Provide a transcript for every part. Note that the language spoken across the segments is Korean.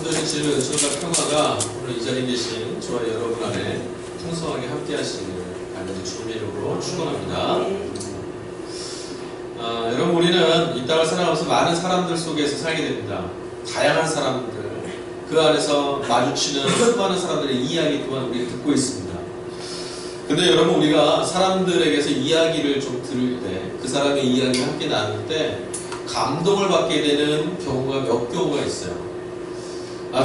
성도의 진리의 은총과 평화가 오늘 이 자리에 계신 저와 여러분 안에 풍성하게 함께 하시기를 간절히 주님의 이름으로 축원합니다. 여러분, 우리는 이 땅을 살아가면서 많은 사람들 속에서 살게 됩니다. 다양한 사람들, 그 안에서 마주치는 수많은 사람들의 이야기 또한 우리가 듣고 있습니다. 근데 여러분, 우리가 사람들에게서 이야기를 좀 들을 때, 그 사람의 이야기를 함께 나눌 때 감동을 받게 되는 경우가 몇 경우가 있어요.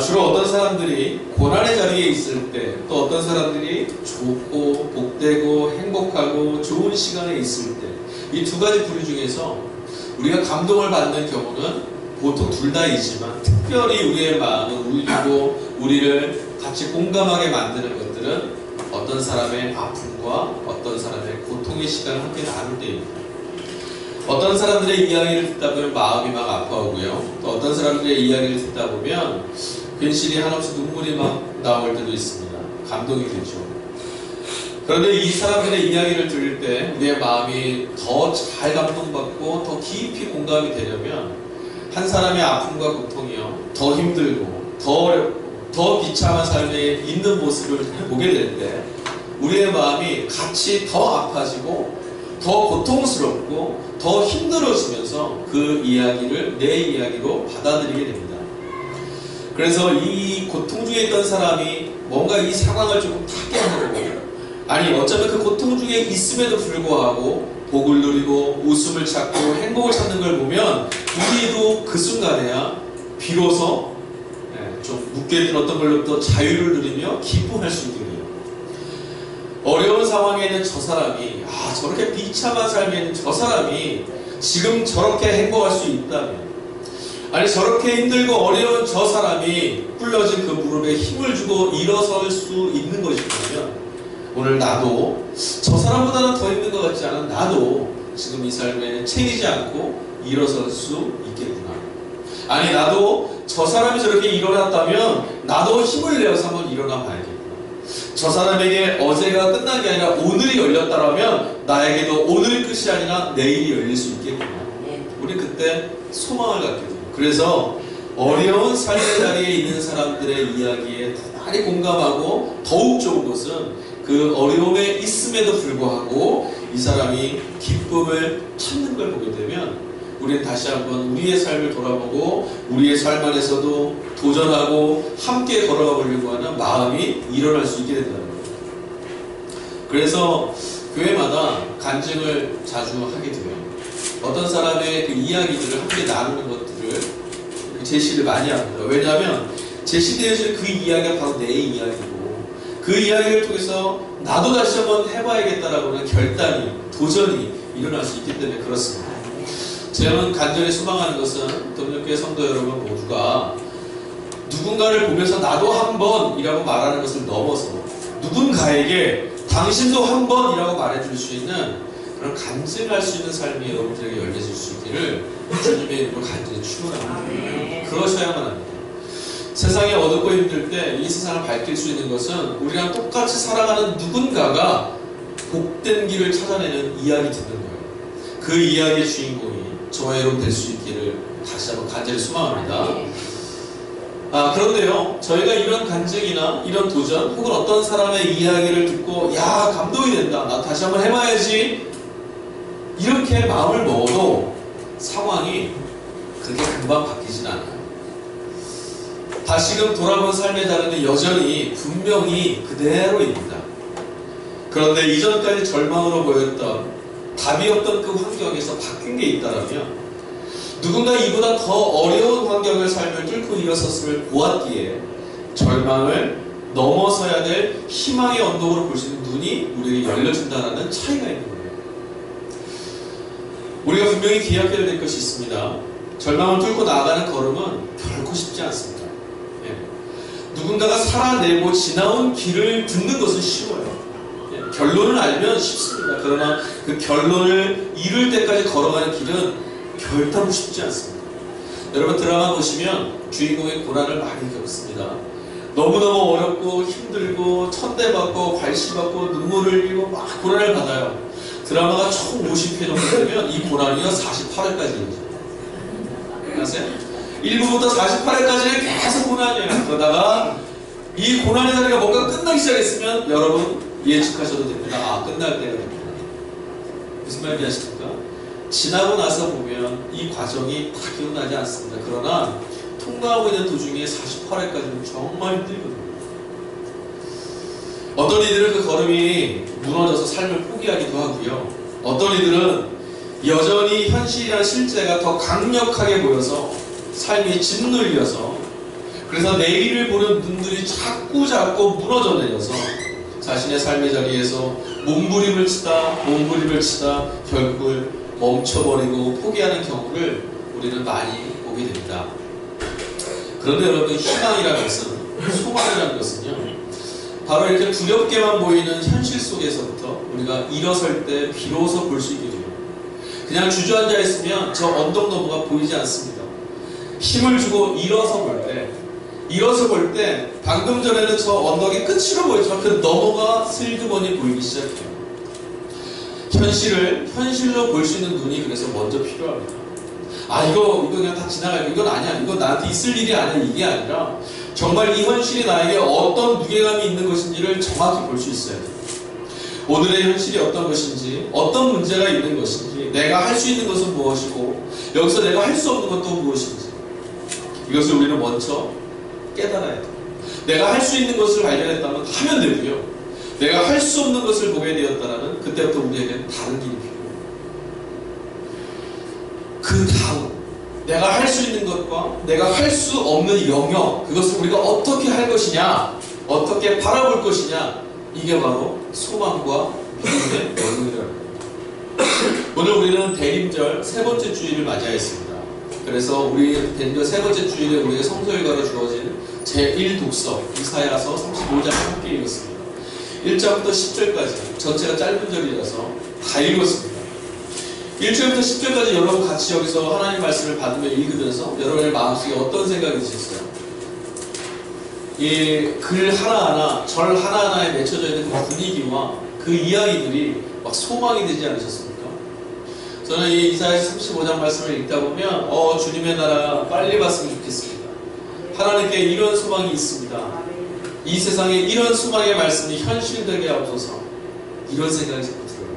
주로 어떤 사람들이 고난의 자리에 있을 때, 또 어떤 사람들이 좋고 복되고 행복하고 좋은 시간에 있을 때, 이 두 가지 부류 중에서 우리가 감동을 받는 경우는 보통 둘 다이지만, 특별히 우리의 마음을 울리고 우리를 같이 공감하게 만드는 것들은 어떤 사람의 아픔과 어떤 사람의 고통의 시간을 함께 나눌 때입니다. 어떤 사람들의 이야기를 듣다 보면 마음이 막 아파오고요. 또 어떤 사람들의 이야기를 듣다 보면 괜시리 한없이 눈물이 막 나올 때도 있습니다. 감동이 되죠. 그런데 이 사람들의 이야기를 들을 때 우리의 마음이 더 잘 감동받고 더 깊이 공감이 되려면 한 사람의 아픔과 고통이요, 더 힘들고 더 어렵고 더 비참한 삶에 있는 모습을 보게 될 때 우리의 마음이 같이 더 아파지고 더 고통스럽고 더 힘들어지면서 그 이야기를 내 이야기로 받아들이게 됩니다. 그래서 이 고통 중에 있던 사람이 뭔가 이 상황을 조금 타게 하고, 아니 어쩌면 그 고통 중에 있음에도 불구하고 복을 누리고 웃음을 찾고 행복을 찾는 걸 보면 우리도 그 순간에야 비로소 좀 묶여있던 어떤 걸로부터 자유를 누리며 기뻐할 수 있게 돼요. 어려운 상황에 있는 저 사람이, 저렇게 비참한 삶에 있는 저 사람이 지금 저렇게 행복할 수 있다면, 아니 저렇게 힘들고 어려운 저 사람이 굴러진 그 무릎에 힘을 주고 일어설 수 있는 것이라면, 오늘 나도 저 사람보다는 더 힘든 것 같지 않은 나도 지금 이 삶에 채이지 않고 일어설 수 있겠구나. 아니 나도 저 사람이 저렇게 일어났다면 나도 힘을 내어서 한번 일어나 봐야겠구나. 저 사람에게 어제가 끝난 게 아니라 오늘이 열렸다라면 나에게도 오늘 끝이 아니라 내일이 열릴 수 있겠구나. 우리 그때 소망을 갖게 돼요. 그래서 어려운 삶의 자리에 있는 사람들의 이야기에 많이 공감하고 더욱 좋은 것은 그 어려움에 있음에도 불구하고 이 사람이 기쁨을 찾는 걸 보게 되면 우리는 다시 한번 우리의 삶을 돌아보고 우리의 삶 안에서도 도전하고 함께 걸어가 보려고 하는 마음이 일어날 수 있게 된다는 거예요. 그래서 교회마다 간증을 자주 하게 돼요. 어떤 사람의 그 이야기들을 함께 나누는 것들을 제시를 많이 합니다. 왜냐하면 제시되어질 그 이야기가 바로 내 이야기고, 그 이야기를 통해서 나도 다시 한번 해봐야겠다라고 하는 결단이, 도전이 일어날 수 있기 때문에 그렇습니다. 저는 간절히 소망하는 것은 동력교회 성도 여러분 모두가 누군가를 보면서 나도 한 번이라고 말하는 것을 넘어서 누군가에게 당신도 한 번이라고 말해줄 수 있는 그런 간증할 수 있는 삶이 여러분들에게 열려질 수 있기를 주님의 이름으로 간절히 축원합니다. 그러셔야만 합니다. 세상에 어둡고 힘들 때 이 세상을 밝힐 수 있는 것은 우리랑 똑같이 살아가는 누군가가 복된 길을 찾아내는 이야기 듣는 거예요. 그 이야기의 주인공이 저와 여러분 될 수 있기를 다시 한번 간절히 소망합니다. 그런데요, 저희가 이런 간증이나 이런 도전 혹은 어떤 사람의 이야기를 듣고 감동이 된다, 나 다시 한번 해봐야지, 이렇게 마음을 먹어도 상황이 그렇게 금방 바뀌진 않아요. 다시금 돌아본 삶의 자리는 여전히 분명히 그대로입니다. 그런데 이전까지 절망으로 보였던, 답이 없던 그 환경에서 바뀐 게 있다면 누군가 이보다 더 어려운 환경을 삶을 뚫고 일어섰음을 보았기에 절망을 넘어서야 될 희망의 언덕으로 볼 수 있는 눈이 우리에게 열려진다는 차이가 있는 거예요. 우리가 분명히 기억해야 될 것이 있습니다. 절망을 뚫고 나아가는 걸음은 결코 쉽지 않습니다. 누군가가 살아내고 지나온 길을 듣는 것은 쉬워요. 결론을 알면 쉽습니다. 그러나 그 결론을 이룰 때까지 걸어가는 길은 결단코 쉽지 않습니다. 여러분 드라마 보시면 주인공의 고난을 많이 겪습니다. 너무너무 어렵고 힘들고 천대받고 괄시받고 눈물을 흘리고 막 고난을 받아요. 드라마가 총 50회 정도 되면 이 고난이요 48회까지 이어집니다. 아세요? 1부부터 48회까지는 계속 고난이에요. 그러다가 이 고난의 자리가 뭔가 끝나기 시작했으면 여러분 예측하셔도 됩니다. 아, 끝날 때가 됩니다. 무슨 말인지 아십니까? 지나고 나서 보면 이 과정이 다 기억나지 않습니다. 그러나 통과하고 있는 도중에 48회까지는 정말 힘들거든요. 어떤 이들은 그 걸음이 무너져서 삶을 포기하기도 하고요. 어떤 이들은 여전히 현실이나 실제가 더 강력하게 보여서 삶이 짓눌려서 그래서 내일을 보는 눈들이 자꾸 무너져 내려서 자신의 삶의 자리에서 몸부림을 치다 결국을 멈춰버리고 포기하는 경우를 우리는 많이 보게 됩니다. 그런데 여러분, 희망이라는 것은, 소망이라는 것은요, 바로 이렇게 두렵게만 보이는 현실 속에서부터 우리가 일어설 때 비로소 볼 수 있게 돼요. 그냥 주저앉아 있으면 저 언덕 너머가 보이지 않습니다. 힘을 주고 일어서 볼 때 방금 전에는 저 언덕이 끝으로 보였지만 그 너머가 슬그머니 보이기 시작해요. 현실을 현실로 볼 수 있는 눈이 그래서 먼저 필요합니다. 아, 이거 그냥 다 지나가요. 이건 아니야. 이건 나한테 있을 일이 아니야. 이게 아니라 정말 이 현실이 나에게 어떤 무게감이 있는 것인지를 정확히 볼 수 있어야 돼요. 오늘의 현실이 어떤 것인지, 어떤 문제가 있는 것인지, 내가 할 수 있는 것은 무엇이고, 여기서 내가 할 수 없는 것도 무엇인지, 이것을 우리는 먼저 깨달아야 돼요. 내가 할 수 있는 것을 발견했다면 하면 되고요. 내가 할 수 없는 것을 보게 되었다면 그때부터 우리에게는 다른 길이 필요해요. 그 다음 내가 할 수 있는 것과 내가 할 수 없는 영역, 그것을 우리가 어떻게 할 것이냐, 어떻게 바라볼 것이냐, 이게 바로 소망과 믿음의 연결이라는 거예요. 오늘 우리는 대림절 세 번째 주일을 맞이하였습니다. 그래서 우리 대림절 세 번째 주일에 우리에게 성서일과로 주어진 제1독서 이사야서 35장을 함께 읽었습니다. 1절부터 10절까지 전체가 짧은 절이라서 다 읽었습니다. 1절부터 10절까지 여러분 같이 여기서 하나님 말씀을 받으며 읽으면서 여러분의 마음속에 어떤 생각이 드셨어요? 이 글 하나하나, 절 하나하나에 맺혀져 있는 그 분위기와 그 이야기들이 막 소망이 되지 않으셨습니까? 저는 이 이사야서 35장 말씀을 읽다 보면 주님의 나라 빨리 봤으면 좋겠습니다. 하나님께 이런 소망이 있습니다. 이 세상에 이런 소망의 말씀이 현실되게 하옵소서, 이런 생각이 자꾸 들어요.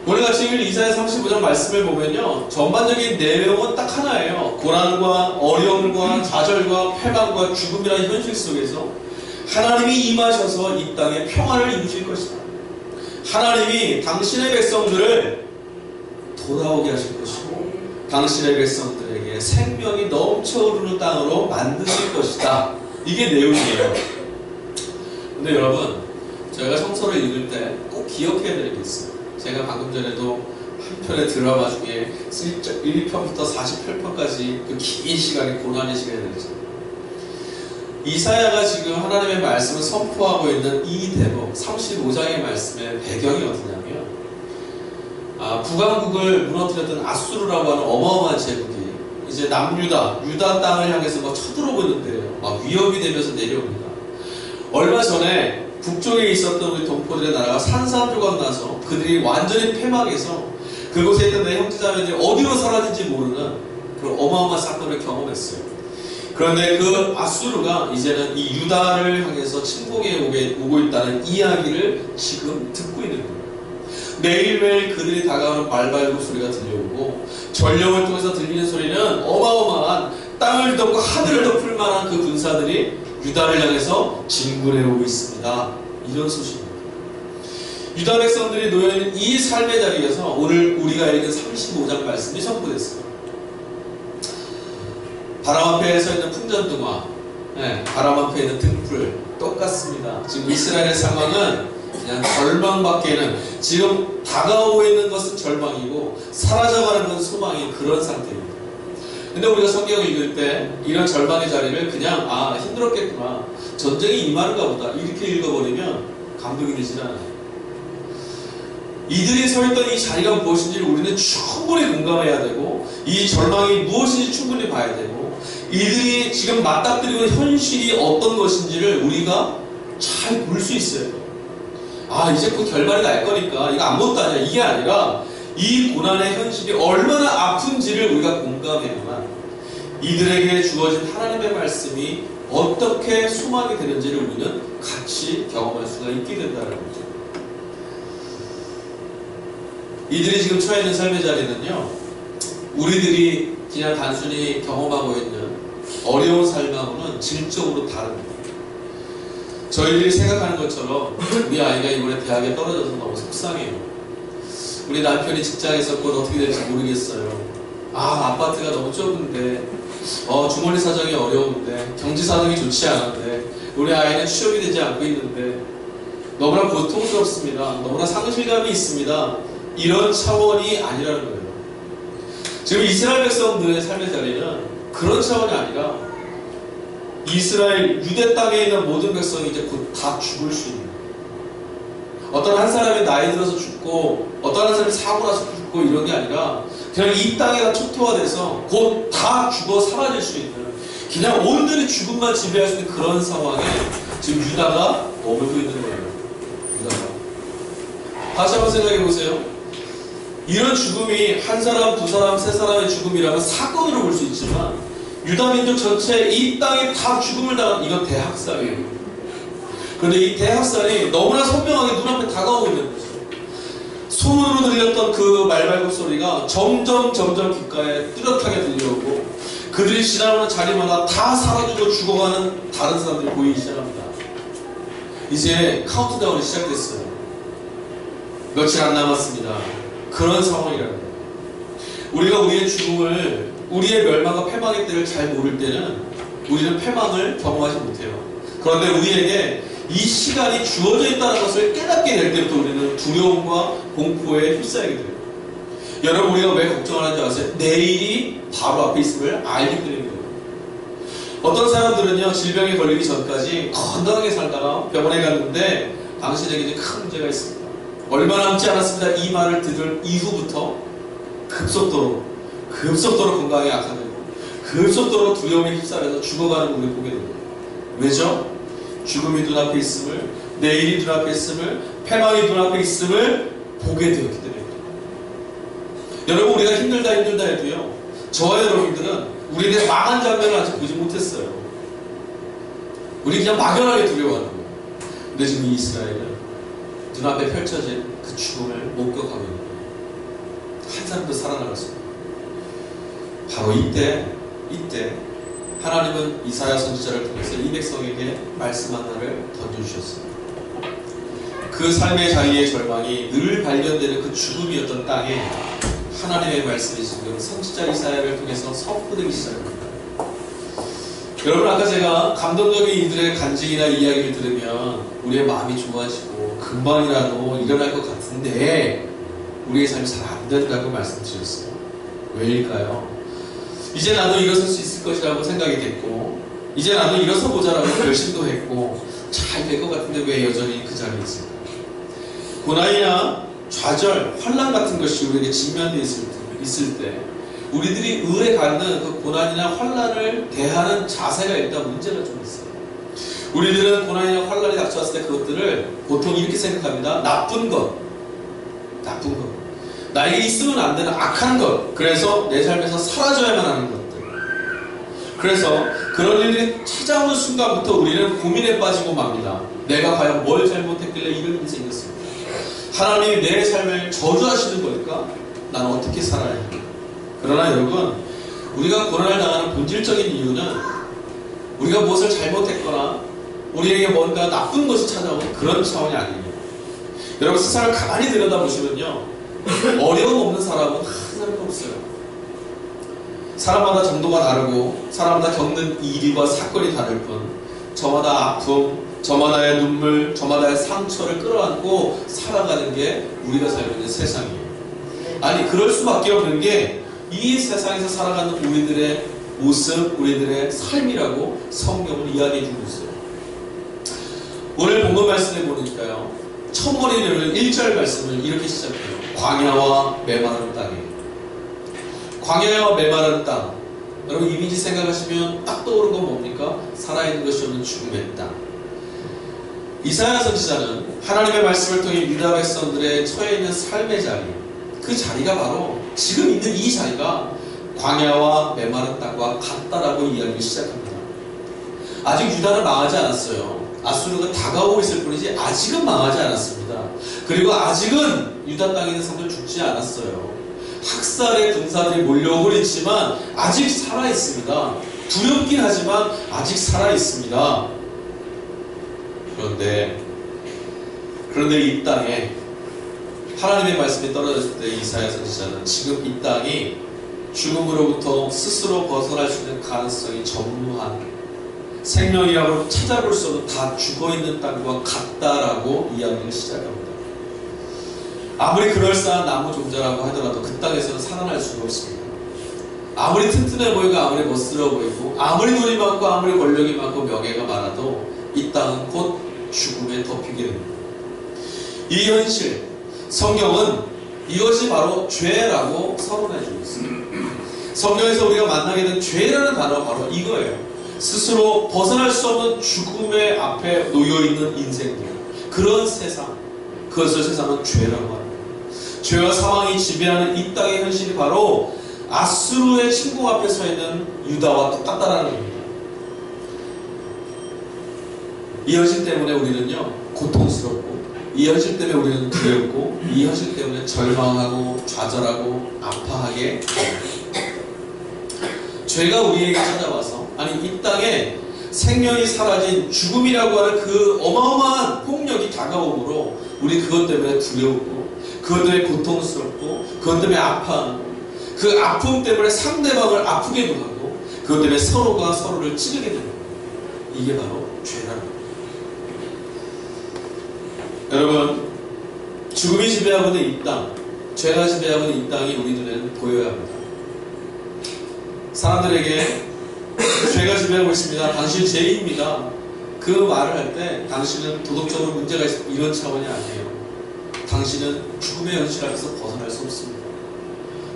오늘 같이 읽을 이사야 35장 말씀을 보면요, 전반적인 내용은 딱 하나예요. 고난과 어려움과 좌절과 패망과 죽음이라는 현실 속에서 하나님이 임하셔서 이 땅에 평화를 이루실 것이다. 하나님이 당신의 백성들을 돌아오게 하실 것이고 당신의 백성들에게 생명이 넘쳐 흐르는 땅으로 만드실 것이다. 이게 내용이에요. 근데 여러분, 저희가 성서를 읽을 때 꼭 기억해야 될 게 있어요. 제가 방금 전에도 한 편의 드라마 중에 1편부터 48편까지 그 긴 시간이 고난의 시간이 되잖아요. 이사야가 지금 하나님의 말씀을 선포하고 있는 이 대목 35장의 말씀의 배경이 어디냐면, 북왕국을 무너뜨렸던 아수르라고 하는 어마어마한 제국이 이제 유다 땅을 향해서 막 쳐들어오고 있는데요, 막 위협이 되면서 내려옵니다. 얼마 전에 북쪽에 있었던 우리 동포들의 나라가 산산조각 나서 그들이 완전히 패망해서 그곳에 있던 내 형제자매들이 어디로 사라진지 모르는 그런 어마어마한 사건을 경험했어요. 그런데 그 아수르가 이제는 이 유다를 향해서 침공해 오고 있다는 이야기를 지금 듣고 있는 거예요. 매일매일 그들이 다가오는 말발굽 소리가 들려오고 전령을 통해서 들리는 소리는 어마어마한 땅을 덮고 하늘을 덮을 만한 그 군사들이 유다를 향해서 진군해 오고 있습니다. 이런 소식입니다. 유다 백성들이 놓여있는 이 삶의 자리에서 오늘 우리가 읽은 35장 말씀이 선포됐어요. 바람 앞에 서 있는 풍전등화, 바람 앞에 있는 등불 똑같습니다. 지금 이스라엘의 상황은 그냥 절망밖에는, 지금 다가오고 있는 것은 절망이고 사라져가는 것은 소망이, 그런 상태입니다. 근데 우리가 성경을 읽을 때 이런 절망의 자리를 그냥 힘들었겠구나, 전쟁이 임하는가 보다 이렇게 읽어버리면 감동이 되지는 않아요. 이들이 서 있던 이 자리가 무엇인지를 우리는 충분히 공감해야 되고, 이 절망이 무엇인지 충분히 봐야 되고, 이들이 지금 맞닥뜨리고 있는 현실이 어떤 것인지를 우리가 잘 볼 수 있어야 돼요. 이제 그 결말이 날 거니까 이거 아무것도 아니야, 이게 아니라 이 고난의 현실이 얼마나 아픈지를 우리가 공감해야만 이들에게 주어진 하나님의 말씀이 어떻게 소망이 되는지를 우리는 같이 경험할 수가 있게 된다는 거죠. 이들이 지금 처해 있는 삶의 자리는요, 우리들이 그냥 단순히 경험하고 있는 어려운 삶하고는 질적으로 다릅니다. 저희들이 생각하는 것처럼 우리 아이가 이번에 대학에 떨어져서 너무 속상해요. 우리 남편이 직장에서 곧 어떻게 될지 모르겠어요. 아파트가 너무 좁은데, 주머니 사정이 어려운데, 경제 사정이 좋지 않은데, 우리 아이는 취업이 되지 않고 있는데, 너무나 고통스럽습니다. 너무나 상실감이 있습니다. 이런 차원이 아니라는 거예요. 지금 이스라엘 백성들의 삶의 자리는 그런 차원이 아니라 이스라엘 유대 땅에 있는 모든 백성이 이제 곧 다 죽을 수 있는, 어떤 한 사람이 나이 들어서 죽고 어떤 한 사람이 사고 나서 죽고 이런 게 아니라 그냥 이 땅에 다 초토화돼서 곧 다 죽어 사라질 수 있는, 그냥 온전히 죽음만 지배할 수 있는 그런 상황에 지금 유다가 머물고 있는 거예요. 유다가. 다시 한번 생각해 보세요. 이런 죽음이 한 사람, 두 사람, 세 사람의 죽음이라면 사건으로 볼 수 있지만 유다 민족 전체 이 땅에 다 죽음을 당한, 이건 대학살이에요. 그런데 이 대학살이 너무나 선명하게 눈앞에 다가오고 있는 거죠. 손으로 들렸던 그 말발굽 소리가 점점 귓가에 뚜렷하게 들려오고 그들이 지나오는 자리마다 다 사라지고 죽어가는 다른 사람들이 보이기 시작합니다. 이제 카운트다운이 시작됐어요. 며칠 안 남았습니다. 그런 상황이라는 거예요. 우리가 우리의 죽음을, 우리의 멸망과 패망의 때를 잘 모를 때는 우리는 패망을 경험하지 못해요. 그런데 우리에게 이 시간이 주어져 있다는 것을 깨닫게 될 때부터 우리는 두려움과 공포에 휩싸이게 돼요. 여러분, 우리가 왜 걱정하는지 아세요? 내일이 바로 앞에 있음을 알기 때문이에요. 어떤 사람들은요, 질병에 걸리기 전까지 건강하게 살다가 병원에 갔는데 당신에게 이제 큰 문제가 있습니다. 얼마 남지 않았습니다. 이 말을 들을 이후부터 급속도로 건강이 악화되고 급속도로 두려움에 휩싸여서 죽어가는 우리를 보게 됩니다. 왜죠? 죽음이 눈앞에 있음을, 내일이 눈앞에 있음을, 패망이 눈앞에 있음을 보게 되었기 때문입니다. 여러분, 우리가 힘들다 해도요, 저와 여러분들은 우리의 망한 장면을 아직 보지 못했어요. 우리 그냥 막연하게 두려워하는 거예요. 근데 지금 이 이스라엘은 눈앞에 펼쳐진 그 죽음을 목격하고 있는 거예요. 한 사람도 살아나갔습니다. 바로 이때 하나님은 이사야 선지자를 통해서 이 백성에게 말씀 하나를 던져주셨습니다. 그 삶의 자리의 절망이 늘 발견되는 그 죽음이었던 땅에 하나님의 말씀이 지금 선지자 이사야를 통해서 선포되기 시작합니다. 여러분, 아까 제가 감동적인 이들의 간증이나 이야기를 들으면 우리의 마음이 좋아지고 금방이라도 일어날 것 같은데 우리의 삶이 잘 안 된다고 말씀드렸어요. 왜일까요? 이제 나도 일어설 수 있을 것이라고 생각이 됐고, 이제 나도 일어서 보자라고 결심도 했고, 잘 될 것 같은데 왜 여전히 그 자리에 있을까? 고난이나 좌절, 환난 같은 것이 우리에게 직면되어 있을 때 우리들이 을에 갖는 그 고난이나 환난을 대하는 자세가 일단 문제가 좀 있어요. 우리들은 고난이나 환난이 닥쳐왔을 때 그것들을 보통 이렇게 생각합니다. 나쁜 것. 나에게 있으면 안 되는 악한 것. 그래서 내 삶에서 사라져야만 하는 것들. 그래서 그런 일들이 찾아오는 순간부터 우리는 고민에 빠지고 맙니다. 내가 과연 뭘 잘못했길래 이런 일이 생겼습니까? 하나님이 내 삶을 저주하시는 걸까? 난 어떻게 살아야 해? 그러나 여러분, 우리가 고난을 당하는 본질적인 이유는 우리가 무엇을 잘못했거나 우리에게 뭔가 나쁜 것이 찾아오는 그런 차원이 아니에요. 여러분, 세상을 가만히 들여다보시면요, 어려움 없는 사람은 한 사람도 없어요. 사람마다 정도가 다르고 사람마다 겪는 일과 사건이 다를 뿐 저마다 아픔, 저마다의 눈물, 저마다의 상처를 끌어안고 살아가는 게 우리가 살고 있는 세상이에요. 아니, 그럴 수밖에 없는 게 이 세상에서 살아가는 우리들의 모습, 우리들의 삶이라고 성경은 이야기해주고 있어요. 오늘 본문 말씀에 보니까요, 첫 머리에 열린 1절 말씀을 이렇게 시작해요. 광야와 메마른 땅에. 광야와 메마른 땅. 여러분, 이미지 생각하시면 딱 떠오르는 건 뭡니까? 살아있는 것이 없는 죽음의 땅. 이사야 선지자는 하나님의 말씀을 통해 유다 백성들의 처해 있는 삶의 자리, 그 자리가 바로 지금 있는 이 자리가 광야와 메마른 땅과 같다라고 이야기를 시작합니다. 아직 유다는 망하지 않았어요. 아수르가 다가오고 있을 뿐이지 아직은 망하지 않았습니다. 그리고 아직은 유다 땅에 있는 사람들 죽지 않았어요. 학살의 군사들이 몰려오고 있지만 아직 살아있습니다. 두렵긴 하지만 아직 살아있습니다. 그런데 이 땅에 하나님의 말씀이 떨어졌을 때 이사야 선지자는 지금 이 땅이 죽음으로부터 스스로 벗어날 수 있는 가능성이 전무한 생명이라고 찾아볼 수 없는 다 죽어있는 땅과 같다라고 이야기를 시작합니다. 아무리 그럴싸한 나무 종자라고 하더라도 그 땅에서는 살아날 수가 없습니다. 아무리 튼튼해 보이고 아무리 멋스러워 보이고 아무리 돈이 많고 아무리 권력이 많고 명예가 많아도 이 땅은 곧 죽음에 덮이게 됩니다. 이 현실, 성경은 이것이 바로 죄라고 선언해주고 있습니다. 성경에서 우리가 만나게 된 죄라는 단어가 바로 이거예요. 스스로 벗어날 수 없는 죽음의 앞에 놓여있는 인생들, 그런 세상, 그것을 세상은 죄라고 합니다. 죄와 사망이 지배하는 이 땅의 현실이 바로 아수르의 침공 앞에 서 있는 유다와 똑같다라는 겁니다. 이 현실 때문에 우리는요 고통스럽고, 이 현실 때문에 우리는 두렵고, 이 현실 때문에 절망하고 좌절하고 아파하게 죄가 우리에게 찾아와서, 아니 이 땅에 생명이 사라진 죽음이라고 하는 그 어마어마한 폭력이 다가오므로 우리 그것 때문에 두려우고, 그것 때문에 고통스럽고, 그것 때문에 아파하고, 그 아픔 때문에 상대방을 아프게도 하고, 그것 때문에 서로가 서로를 찌르게 되는 거예요. 이게 바로 죄라는 거예요. 여러분, 죽음이 지배하고 있는 이 땅, 죄가 지배하고 있는 이 땅이 우리 눈에는 보여야 합니다. 사람들에게 죄가 지배하고 있습니다, 당신 죄인입니다, 그 말을 할 때 당신은 도덕적으로 문제가 있습니다, 이런 차원이 아니에요. 당신은 죽음의 현실 앞에서 벗어날 수 없습니다.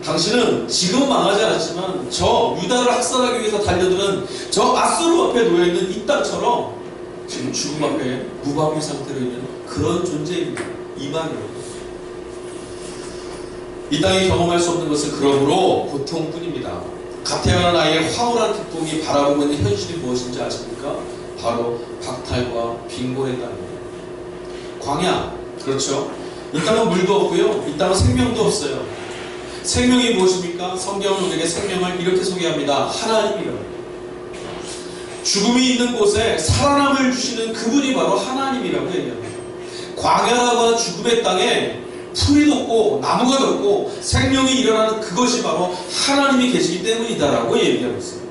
당신은 지금 망하지 않았지만 저 유다를 학살하기 위해서 달려드는 저 아수르 앞에 놓여있는 이 땅처럼 지금 죽음 앞에 무방비 상태로 있는 그런 존재입니다. 이 말이에요. 이 땅이 경험할 수 없는 것은 그러므로 고통뿐입니다. 갓 태어난 아이의 황홀한 기쁨이 바라보고 있는 현실이 무엇인지 아십니까? 바로 박탈과 빈곤의 땅입니다. 광야, 그렇죠? 이 땅은 물도 없고요, 이 땅은 생명도 없어요. 생명이 무엇입니까? 성경은 우리에게 생명을 이렇게 소개합니다. 하나님이라고. 죽음이 있는 곳에 살아남을 주시는 그분이 바로 하나님이라고 얘기합니다. 광야라고 하는 죽음의 땅에 풀이 돋고 나무가 돋고 생명이 일어나는 그것이 바로 하나님이 계시기 때문이다라고 얘기하고 있습니다.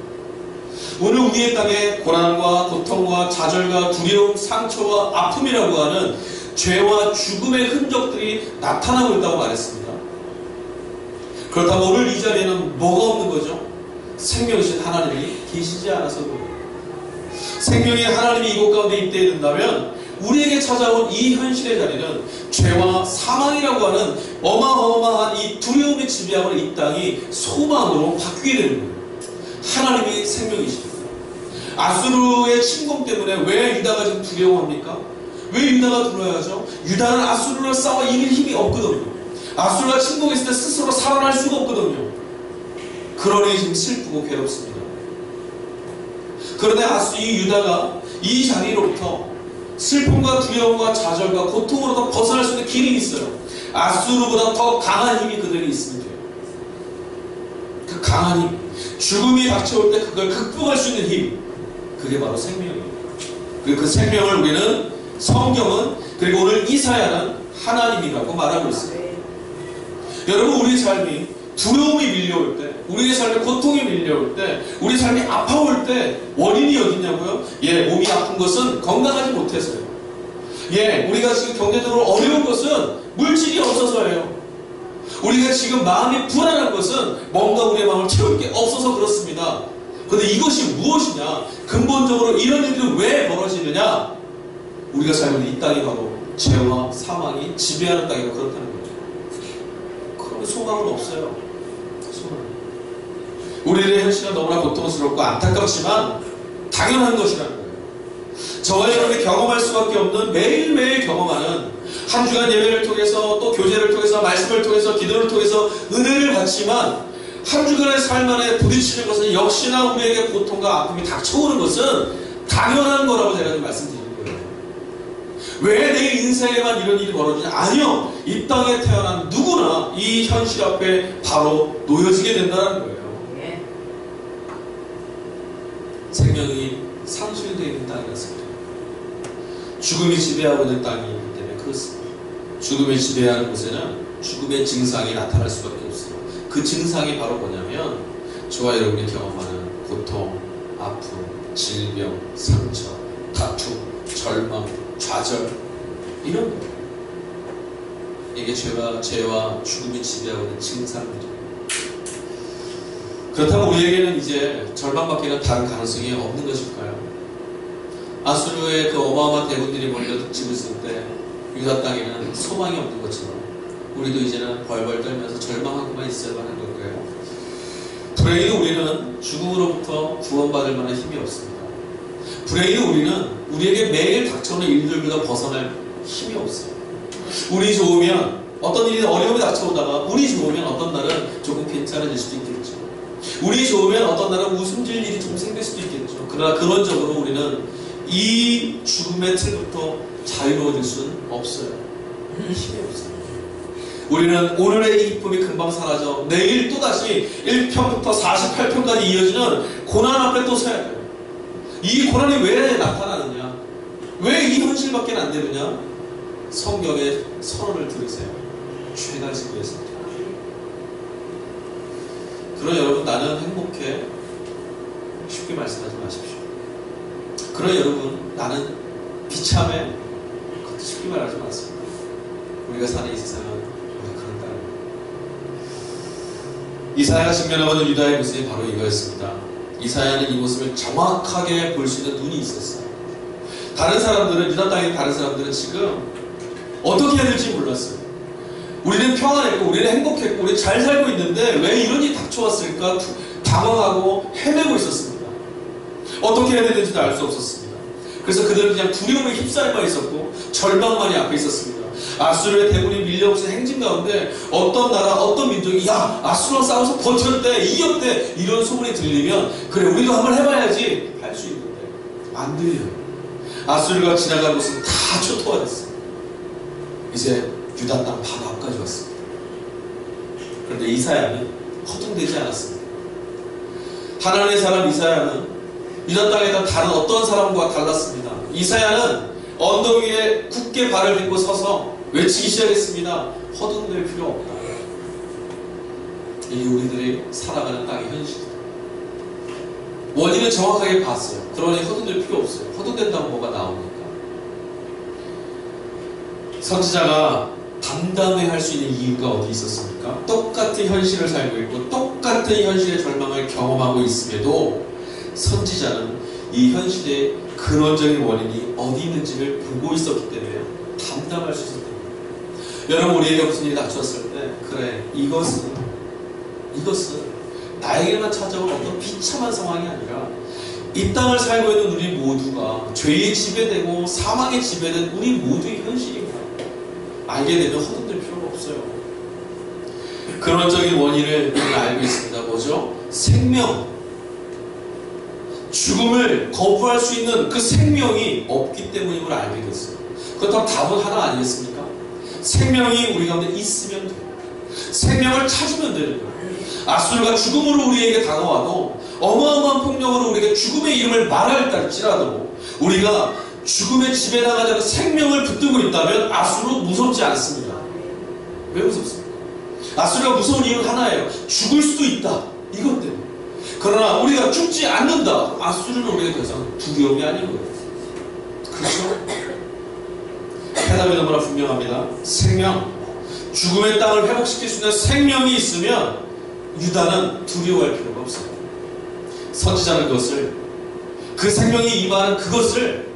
오늘 우리의 땅에 고난과 고통과 좌절과 두려움, 상처와 아픔이라고 하는 죄와 죽음의 흔적들이 나타나고 있다고 말했습니다. 그렇다면 오늘 이 자리에는 뭐가 없는 거죠? 생명이신 하나님이 계시지 않아서 그래요. 생명의 하나님이 이곳 가운데 입대해 든다면 우리에게 찾아온 이 현실의 자리는 죄와 사망이라고 하는 어마어마한 이 두려움의 지배하는 이 땅이 소망으로 바뀌게 되는 거예요. 하나님이 생명이십니다. 아수르의 침공 때문에 왜 유다가 지금 두려워합니까? 왜 유다가 두려워하죠? 유다는 아수르를 싸워 이길 힘이 없거든요. 아수르가 침공했을 때 스스로 살아날 수가 없거든요. 그러니 지금 슬프고 괴롭습니다. 그런데 이 유다가 이 자리로부터 슬픔과 두려움과 좌절과 고통으로부터 벗어날 수 있는 길이 있어요. 아수르보다 더 강한 힘이 그들에게 있으면 돼요. 그 강한 힘, 죽음이 닥쳐올 때 그걸 극복할 수 있는 힘, 그게 바로 생명이에요. 그리고 그 생명을 우리는, 성경은, 그리고 오늘 이사야는 하나님이라고 말하고 있어요. 여러분, 우리 삶이 두려움이 밀려올 때, 우리의 삶에 고통이 밀려올 때, 우리 삶이 아파올 때 원인이 어디냐고요? 몸이 아픈 것은 건강하지 못해서요. 우리가 지금 경제적으로 어려운 것은 물질이 없어서예요. 우리가 지금 마음이 불안한 것은 뭔가 우리의 마음을 채울 게 없어서 그렇습니다. 그런데 이것이 무엇이냐? 근본적으로 이런 일들이 왜 벌어지느냐? 우리가 살고 있는 이 땅이 바로 죄와 사망이 지배하는 땅이고 그렇다는 거죠. 그러면 소망은 없어요. 우리의 현실은 너무나 고통스럽고 안타깝지만 당연한 것이라는 거예요. 저와 여러분이 경험할 수밖에 없는, 매일매일 경험하는, 한 주간 예배를 통해서 또 교제를 통해서 말씀을 통해서 기도를 통해서 은혜를 받지만 한 주간의 삶 안에 부딪히는 것은 역시나 우리에게 고통과 아픔이 닥쳐오는 것은 당연한 거라고 제가 말씀드리는 거예요. 왜 내 인생에만 이런 일이 벌어지냐? 아니요. 이 땅에 태어난 누구나 이 현실 앞에 바로 놓여지게 된다는 거예요. 생명이 상실되어 있는 땅이었습니다. 죽음이 지배하고 있는 땅이기 때문에 그렇습니다. 죽음이 지배하는 곳에는 죽음의 증상이 나타날 수밖에 없어요. 그 증상이 바로 뭐냐면 저와 여러분이 경험하는 고통, 아픔, 질병, 상처, 다툼, 절망, 좌절 이런 거예요. 이게 죄와 죽음이 지배하고 있는 증상들이에요. 그렇다면 우리에게는 이제 절망밖에는 다른 가능성이 없는 것일까요? 아수르의 그 어마어마한 대군들이 몰려 득집을 쓸 때 유다 땅에는 소망이 없는 것처럼 우리도 이제는 벌벌 떨면서 절망하고만 있어야만 한 걸까요? 불행히도 우리는 죽음으로부터 구원받을 만한 힘이 없습니다. 불행히도 우리는 우리에게 매일 닥쳐오는 일들보다 벗어날 힘이 없어요. 운이 좋으면 어떤 일이 어려움이 닥쳐오다가 운이 좋으면 어떤 날은 조금 괜찮아질 수도 있겠죠. 운이 좋으면 어떤 날은 웃음질 일이 좀 생길 수도 있겠죠. 그러나 근원적으로 우리는 이 죽음의 틀부터 자유로워질 수는 없어요. 힘이 없어요. 우리는 오늘의 이 기쁨이 금방 사라져 내일 또다시 1편부터 48편까지 이어지는 고난 앞에 또 서야 돼요. 이 고난이 왜 나타나느냐? 왜 이 현실밖에 안 되느냐? 성경의 선언을 들으세요. 죄가 지고했습니다. 그러나 여러분 나는 행복해 쉽게 말씀하지 마십시오. 그러나 여러분 나는 비참해 그것도 쉽게 말하지 마세요. 우리가 사는 이 세상은 우리가 그런다는 거예요. 이사야가 직면하고 유다의 모습이 바로 이거였습니다. 이사야는 이 모습을 정확하게 볼 수 있는 눈이 있었어요. 다른 사람들은 유다 땅에 다른 사람들은 지금 어떻게 해야 될지 몰랐어요. 우리는 평안했고 우리는 행복했고 우리 잘 살고 있는데 왜 이런 일이 닥쳐왔을까 당황하고 헤매고 있었습니다. 어떻게 해야 되는지도 알 수 없었습니다. 그래서 그들은 그냥 두려움에 휩싸여만 있었고 절망만이 앞에 있었습니다. 아수르의 대군이 밀려오신 행진 가운데 어떤 나라 어떤 민족이 야 아수르랑 싸워서 버텼대 이겼대 이런 소문이 들리면 그래 우리도 한번 해봐야지 할 수 있는데 안 들려요. 아수르가 지나간 곳은 다 초토화됐어요. 이제 유다 땅 바로 앞까지 왔습니다. 그런데 이사야는 허둥대지 않았습니다. 하나님의 사람 이사야는 유다 땅에 다른 어떤 사람과 달랐습니다. 이사야는 언덕 위에 굳게 발을 딛고 서서 외치기 시작했습니다. 허둥댈 필요 없다. 이게 우리들이 살아가는 땅의 현실이다. 원인을 정확하게 봤어요. 그러니 허둥댈 필요 없어요. 허둥댄다고 뭐가 나오니까. 선지자가 담담해할 수 있는 이유가 어디 있었습니까? 똑같은 현실을 살고 있고 똑같은 현실의 절망을 경험하고 있음에도 선지자는 이 현실의 근원적인 원인이 어디 있는지를 보고 있었기 때문에 담담할 수 있었던 거예요. 여러분 우리에게 무슨 일이 닥쳤을 때 그래 이것은 나에게만 찾아온 어떤 비참한 상황이 아니라 이 땅을 살고 있는 우리 모두가 죄에 지배되고 사망에 지배된 우리 모두의 현실입니다. 알게 되면 허둥댈 필요가 없어요. 근원적인 원인을 우리는 알고 있습니다. 뭐죠? 생명. 죽음을 거부할 수 있는 그 생명이 없기 때문임을 알게 됐어요. 그렇다면 답은 하나 아니겠습니까? 생명이 우리 가운데 있으면 돼요. 생명을 찾으면 되는 거예요. 아수르가 죽음으로 우리에게 다가와도 어마어마한 폭력으로 우리에게 죽음의 이름을 말할지라도 우리가 죽음에 지배당하지 않은 생명을 붙들고 있다면 아수르 무섭지 않습니다. 왜 무섭습니까? 아수르가 무서운 이유는 하나예요. 죽을 수도 있다. 이것 때문에. 그러나 우리가 죽지 않는다. 아수르는 우리에게 더 이상 두려움이 아닌 거예요. 그렇죠? 해답이 너무나 분명합니다. 생명. 죽음의 땅을 회복시킬 수 있는 생명이 있으면 유다는 두려워할 필요가 없어요. 선지자는 그 생명이 임하는 그것을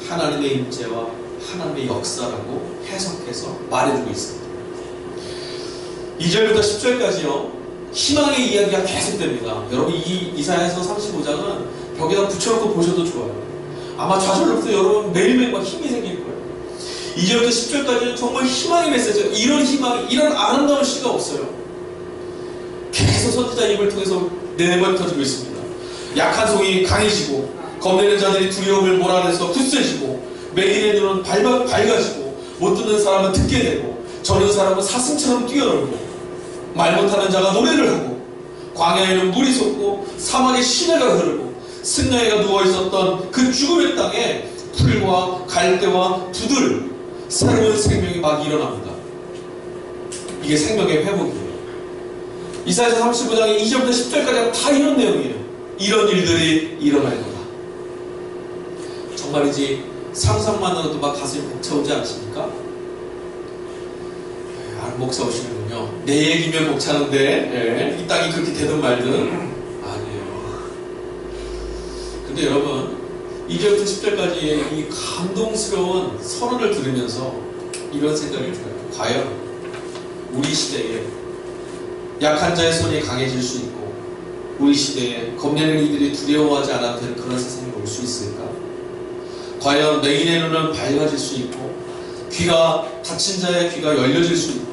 하나님의 임재와 하나님의 역사라고 해석해서 말해주고 있습니다. 2절부터 10절까지요. 희망의 이야기가 계속됩니다. 여러분 이 이사야서 35장은 벽에다 붙여놓고 보셔도 좋아요. 아마 좌절로부터 여러분 매일매일 막 힘이 생길 거예요. 2절부터 10절까지는 정말 희망의 메시지예요. 이런 희망, 이런 아름다운 시가 없어요. 계속 선지자 입을 통해서 내뱉어지고 있습니다. 약한 성이 강해지고 겁내는 자들이 두려움을 몰아내서 굳세지고 매일의 눈은 밝아지고 못 듣는 사람은 듣게 되고 저는 사람은 사슴처럼 뛰어놀고 말 못하는 자가 노래를 하고 광야에는 물이 솟고 사막에 시내가 흐르고 승려이가 누워있었던 그 죽음의 땅에 풀과 갈대와 두들 새로운 생명이 막 일어납니다. 이게 생명의 회복이에요. 이사야서 35장의 2절부터 10절까지 다 이런 내용이에요. 이런 일들이 일어날 거다. 정말이지 상상만으로도 막 가슴이 벅차오지 않습니까? 목사 오시는군요. 내 얘기면 목차는데 이 땅이 그렇게 되든 말든 아니에요. 근데 여러분 2절부터 10절까지의 이 감동스러운 선언을 들으면서 이런 생각이 들어요. 과연 우리 시대에 약한 자의 손이 강해질 수 있고 우리 시대에 겁내는 이들이 두려워하지 않아도 되는 그런 세상이 올 수 있을까? 과연 맹인의 눈은 밝아질 수 있고 귀가 닫힌 자의 귀가 열려질 수 있고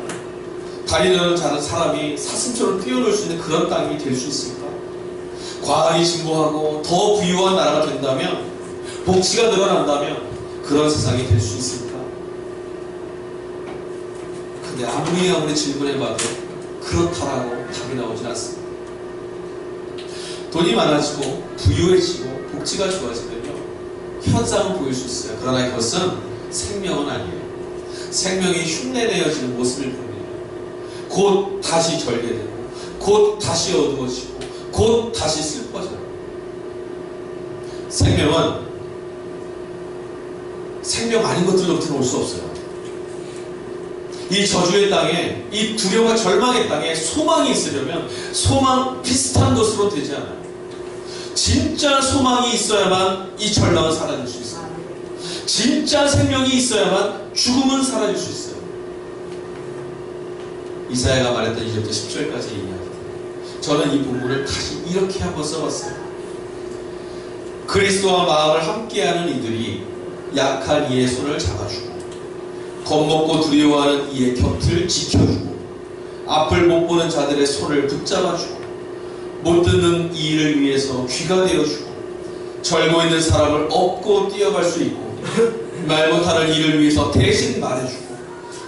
다리는 자는 사람이 사슴처럼 뛰어놀 수 있는 그런 땅이 될 수 있을까? 과학이 진보하고 더 부유한 나라가 된다면 복지가 늘어난다면 그런 세상이 될 수 있을까? 근데 아무리 질문해봐도 그렇다라고 답이 나오진 않습니다. 돈이 많아지고 부유해지고 복지가 좋아지면요 현상은 보일 수 있어요. 그러나 이것은 생명은 아니에요. 생명이 흉내내어지는 모습을 보면 곧 다시 절개되고 곧 다시 어두워지고 곧 다시 슬퍼져요. 생명은 생명 아닌 것들로부터는 올 수 없어요. 이 저주의 땅에 이 두려움과 절망의 땅에 소망이 있으려면 소망 비슷한 것으로 되지 않아요. 진짜 소망이 있어야만 이 절망은 사라질 수 있어요. 진짜 생명이 있어야만 죽음은 사라질 수 있어요. 이사야가 말했던 2절부터 10절까지 이야기. 저는 이 본문을 다시 이렇게 한번 써봤어요. 그리스도와 마음을 함께하는 이들이 약한 이의 손을 잡아주고 겁먹고 두려워하는 이의 곁을 지켜주고 앞을 못 보는 자들의 손을 붙잡아주고 못 듣는 이를 위해서 귀가 되어주고 절고 있는 사람을 업고 뛰어갈 수 있고 말 못하는 이를 위해서 대신 말해주고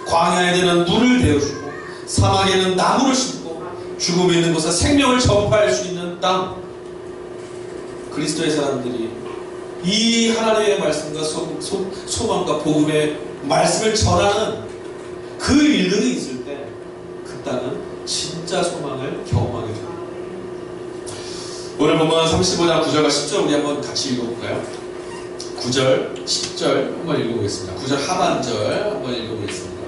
광야에는 물을 대어주고 사막에는 나무를 심고 죽음이 있는 곳에 생명을 전파할 수 있는 땅. 그리스도의 사람들이 이 하나님의 말씀과 소망과 복음의 말씀을 전하는 그 일들이 있을 때 그 땅은 진짜 소망을 경험하게 됩니다. 오늘 보면 35장 9절과 10절 우리 한번 같이 읽어볼까요? 9절, 10절 한번 읽어보겠습니다. 9절 하반절 한번 읽어보겠습니다.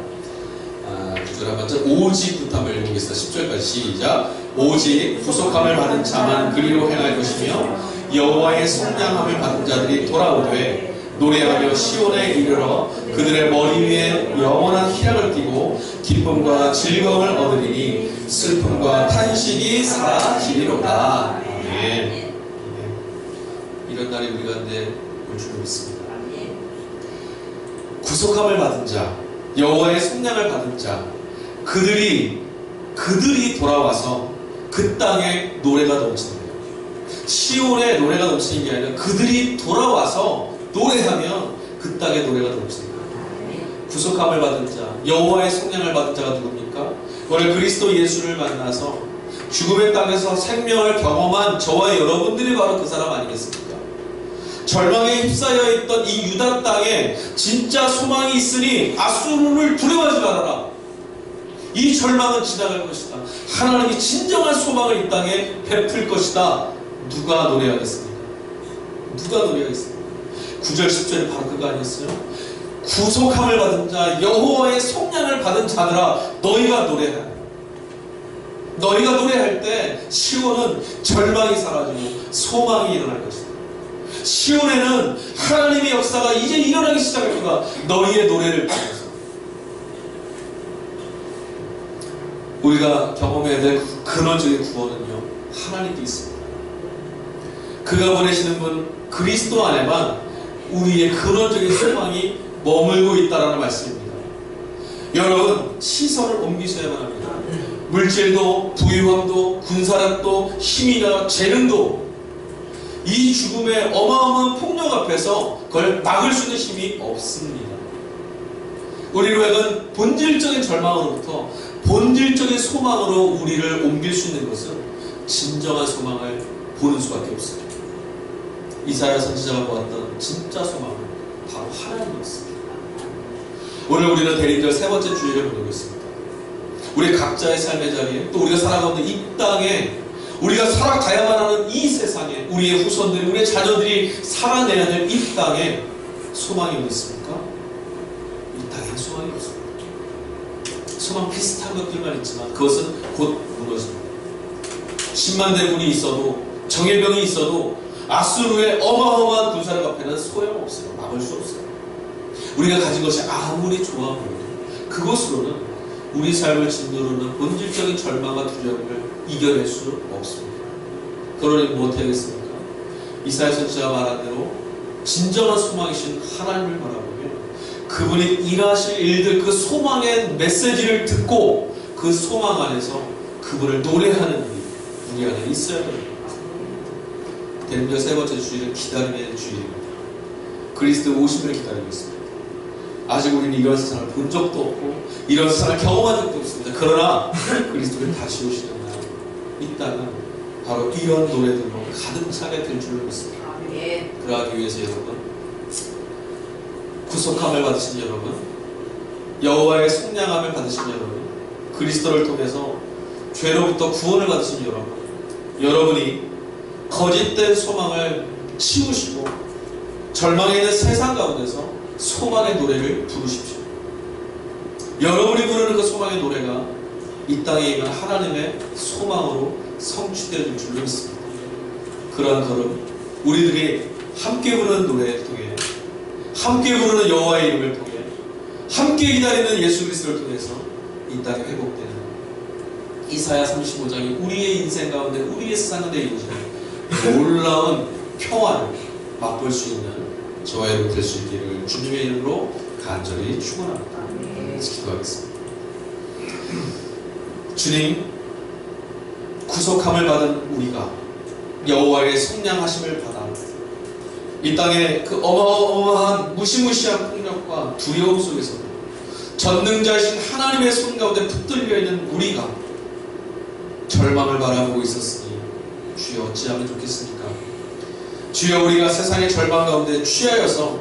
9절 하반절 오직부터 한번 읽어보겠습니다. 10절까지 시작. 오직 구속함을 받은 자만 그리로 행할 것이며 여호와의 속량함을 받은 자들이 돌아오되 노래하며 시온에 이르러 그들의 머리 위에 영원한 희락을 띠고 기쁨과 즐거움을 얻으리니 슬픔과 탄식이 사라지리로다. 아멘. 이런 날이 우리 가운데 올 줄 믿습니다. 구속함을 받은 자, 여호와의 속량을 받은 자, 그들이 돌아와서 그 땅에 노래가 넘치는 거예요. 시온에 노래가 넘치는 게 아니라 그들이 돌아와서 노래하면 그 땅에 노래가 넘치는 거예요. 구속함을 받은 자, 여호와의 속량을 받은 자가 누굽니까? 오늘 그리스도 예수를 만나서 죽음의 땅에서 생명을 경험한 저와 여러분들이 바로 그 사람 아니겠습니까? 절망에 휩싸여 있던 이 유다 땅에 진짜 소망이 있으니 아수르를 두려워하지 말아라. 이 절망은 지나갈 것이다. 하나님이 진정한 소망을 이 땅에 베풀 것이다. 누가 노래하겠습니까? 누가 노래하겠습니까? 9절 10절이 바로 그거 아니었어요? 구속함을 받은 자, 여호와의 속량을 받은 자들아, 너희가 노래해. 너희가 노래할 때 시온은 절망이 사라지고 소망이 일어날 것이다. 시온에는 하나님의 역사가 이제 일어나기 시작할 거다. 너희의 노래를 통해서 우리가 경험해야 될 근원적인 구원은요, 하나님께 있습니다. 그가 보내시는 분 그리스도 안에만 우리의 근원적인 소망이 머물고 있다라는 말씀입니다. 여러분, 시선을 옮기셔야만 합니다. 물질도 부유함도 군사력도 힘이나 재능도 이 죽음의 어마어마한 폭력 앞에서 그걸 막을 수 있는 힘이 없습니다. 우리 구약은 본질적인 절망으로부터 본질적인 소망으로 우리를 옮길 수 있는 것은 진정한 소망을 보는 수밖에 없습니다. 이사야 선지자가 보았던 진짜 소망은 바로 하나님이었습니다. 오늘 우리는 대림절 세 번째 주일을 보내고 있습니다. 우리 각자의 삶의 자리에 또 우리가 살아가는 이 땅에 우리가 살아가야만 하는 이 세상에 우리의 후손들이 우리의 자녀들이 살아내야 될 이 땅에 소망이 어디 있습니까? 이 땅에 소망이 없습니다. 소망 비슷한 것들만 있지만 그것은 곧 무너집니다. 10만 대군이 있어도 정예병이 있어도 아수르의 어마어마한 군사력 앞에는 소용없어요. 막을 수 없어요. 우리가 가진 것이 아무리 좋아 보여도 그것으로는 우리 삶을 짓누르는 본질적인 절망과 두려움을 이겨낼 수 없습니다. 그러니 무엇해야겠습니까? 이사야 선지자가 말한 대로 진정한 소망이신 하나님을 바라보며 그분이 일하실 일들 그 소망의 메시지를 듣고 그 소망 안에서 그분을 노래하는 일이 우리 안에 있어야 됩니다. 대림절 세 번째 주일은 기다림의 주일입니다. 그리스도의 오심을 기다리고 있습니다. 아직 우리는 이런 세상을 본 적도 없고 이런 세상을 경험한 적도 없습니다. 그러나 그리스도를 다시 오시는 날 이 땅은 바로 이런 노래들로 가득 차게 될 줄로 믿습니다. 그러하기 위해서 여러분 구속함을 받으신 여러분 여호와의 속량함을 받으신 여러분 그리스도를 통해서 죄로부터 구원을 받으신 여러분이 거짓된 소망을 치우시고 절망에 있는 세상 가운데서 소망의 노래를 부르십시오. 여러분이 부르는 그 소망의 노래가 이 땅에 있는 하나님의 소망으로 성취되는 줄로 믿습니다. 그러한 걸음 우리들이 함께 부르는 노래를 통해 함께 부르는 여호와의 이름을 통해 함께 기다리는 예수 그리스도를 통해서 이 땅에 회복되는 이사야 35장이 우리의 인생 가운데 우리의 세상 가운데 이루어지는 놀라운 평화를 맛볼 수 있는 저와 여러분 될 수 있기를 주님의 이름으로 간절히 축원합니다. 기도하겠습니다. 주님, 구속함을 받은 우리가 여호와의 속량하심을 받아 이 땅의 그 어마어마한 무시무시한 폭력과 두려움 속에서도 전능자이신 하나님의 손 가운데 붙들려 있는 우리가 절망을 바라보고 있었으니 주여 어찌하면 좋겠습니까? 주여 우리가 세상의 절망 가운데 취하여서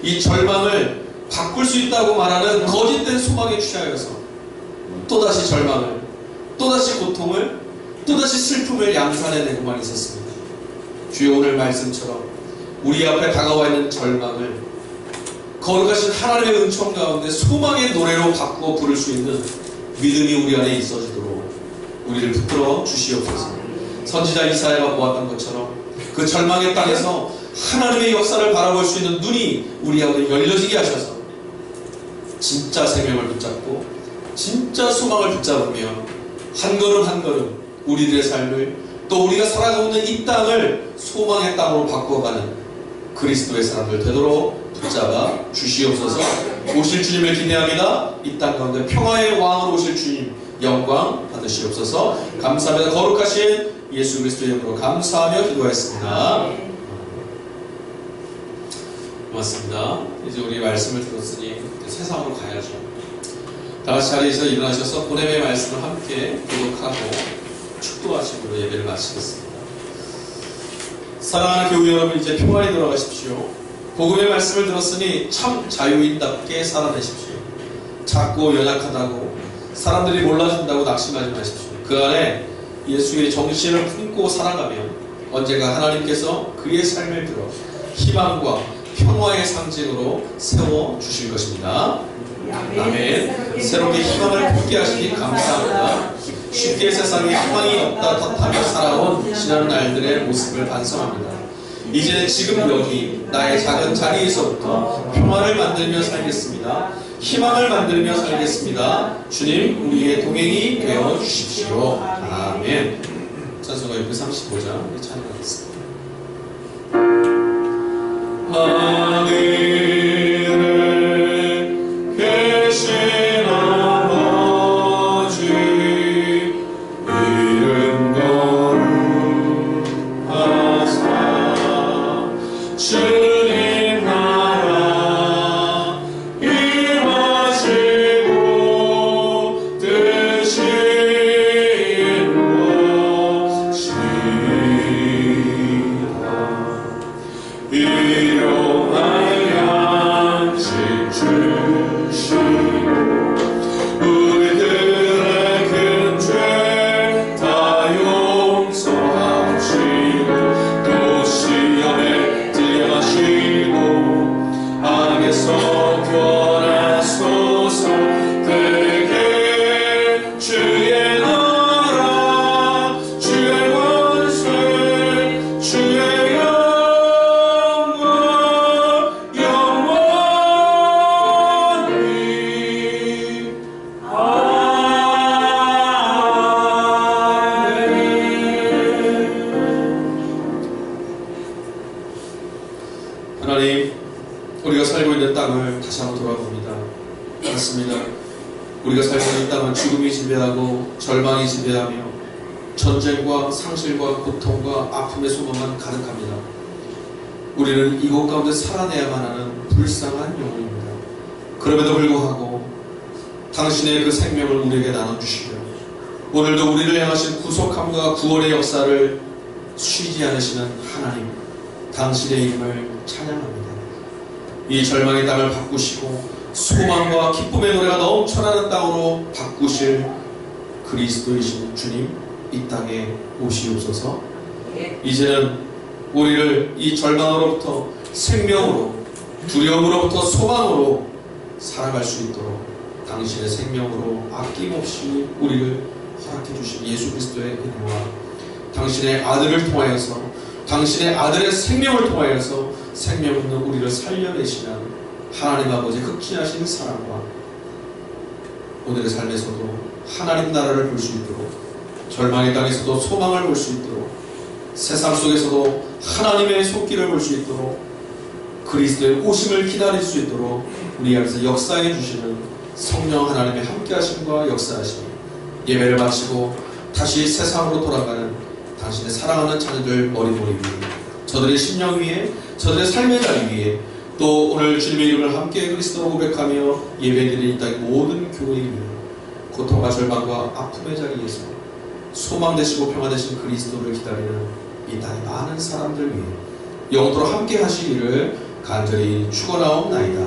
이 절망을 바꿀 수 있다고 말하는 거짓된 소망에 취하여서 또다시 절망을 또다시 고통을 또다시 슬픔을 양산해내고만 있었습니다. 주여 오늘 말씀처럼 우리 앞에 다가와 있는 절망을 거룩하신 하나님의 은총 가운데 소망의 노래로 바꾸어 부를 수 있는 믿음이 우리 안에 있어지도록 우리를 붙들어 주시옵소서. 선지자 이사야가 보았던 것처럼 그 절망의 땅에서 하나님의 역사를 바라볼 수 있는 눈이 우리 가운데 열려지게 하셔서 진짜 생명을 붙잡고 진짜 소망을 붙잡으며 한 걸음 한 걸음 우리들의 삶을 또 우리가 살아가고 있는 이 땅을 소망의 땅으로 바꾸어가는 그리스도의 사람들 되도록 붙잡아 주시옵소서. 오실 주님을 기대합니다. 이 땅 가운데 평화의 왕으로 오실 주님 영광 받으시옵소서. 감사합니다. 거룩하신 예수 그리스도의 이름으로 감사하며 기도하였습니다. 고맙습니다. 이제 우리 말씀을 들었으니 세상으로 가야죠. 다같이 자리에서 일어나셔서 보냄의 말씀을 함께 교독하고 축도하심으로 예배를 마치겠습니다. 사랑하는 교우 여러분, 이제 평안히 돌아가십시오. 복음의 말씀을 들었으니 참 자유인답게 살아내십시오. 작고 연약하다고 사람들이 몰라준다고 낙심하지 마십시오. 그 안에 예수의 정신을 품고 살아가면 언젠가 하나님께서 그의 삶을 들어 희망과 평화의 상징으로 세워주실 것입니다. 아멘. 새롭게 희망을 품게 하시니 감사합니다. 쉽게 세상에 희망이 없다 탓하며 살아온 지난 날들의 모습을 반성합니다. 이제 지금 여기 나의 작은 자리에서부터 평화를 만들며 살겠습니다. 희망을 만들며 살겠습니다. 주님 우리의 동행이 되어 주십시오. 아멘. 찬송가 635장 찬양하겠습니다. 하늘에 계신 아버지 주님 나라 임하시고 뜻이 이루어지리라. 일용할 양식 주시고 우리들의 큰 죄 다 용서하시고 또 시험에 들려하시고 악에서 구원하소서. 되게 주의 나라 주의 권세 주의 영광 영원히 하나님, 우리가 살고 있는 땅을 다시 한번 돌아봅니다. 맞습니다. 우리가 살고 있는 땅은 죽음이 지배하고 절망이 지배하며 전쟁과 상실과 고통과 아픔의 소망만 가득합니다. 우리는 이곳 가운데 살아내야만 하는 불쌍한 영혼입니다. 그럼에도 불구하고 당신의 그 생명을 우리에게 나눠주시며 오늘도 우리를 향하신 구속함과 구원의 역사를 쉬지 않으시는 하나님, 당신의 이름을 찬양합니다. 이 절망의 땅을 바꾸시고 소망과 기쁨의 노래가 넘쳐나는 땅으로 바꾸실 그리스도이신 주님, 이 땅에 오시옵소서. 이제는 우리를 이 절망으로부터 생명으로, 두려움으로부터 소망으로 살아갈 수 있도록 당신의 생명으로 아낌없이 우리를 허락해 주신 예수 그리스도의 은혜와 당신의 아들을 통하여서, 당신의 아들의 생명을 통하여서 생명 있는 우리를 살려내시는 하나님 아버지의 극진하신 사랑과 오늘의 삶에서도 하나님 나라를 볼 수 있도록, 절망의 땅에서도 소망을 볼 수 있도록, 세상 속에서도 하나님의 손길을 볼 수 있도록, 그리스도의 오심을 기다릴 수 있도록 우리 안에서 역사해 주시는 성령 하나님의 함께하심과 역사하심, 예배를 마치고 다시 세상으로 돌아가는 당신의 사랑하는 자녀들 머리머리 위에, 저들의 심령 위에, 저들의 삶의 자리 위에, 또 오늘 주님의 이름을 함께 그리스도로 고백하며 예배드리는 이 땅의 모든 교회 위에, 고통과 절망과 아픔의 자리에서 소망 되시고 평화 되신 그리스도를 기다리는 이 땅의 많은 사람들 위해 영원토록 함께 하시기를 간절히 축원하옵나이다.